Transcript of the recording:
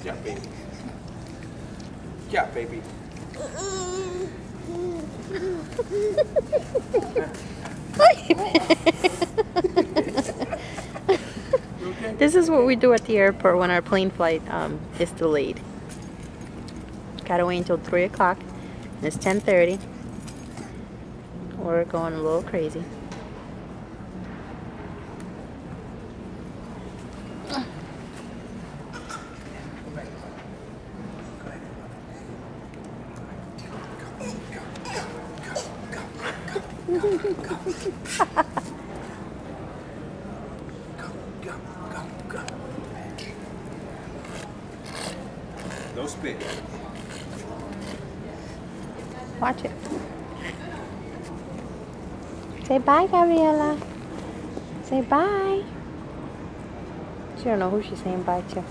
Yeah, baby. Yeah, baby. This is what we do at the airport when our plane flight is delayed. Gotta wait until 3 o'clock. It's 10:30. We're going a little crazy. No spit. Watch it. Say bye, Gabriella. Say bye. She don't know who she's saying bye to.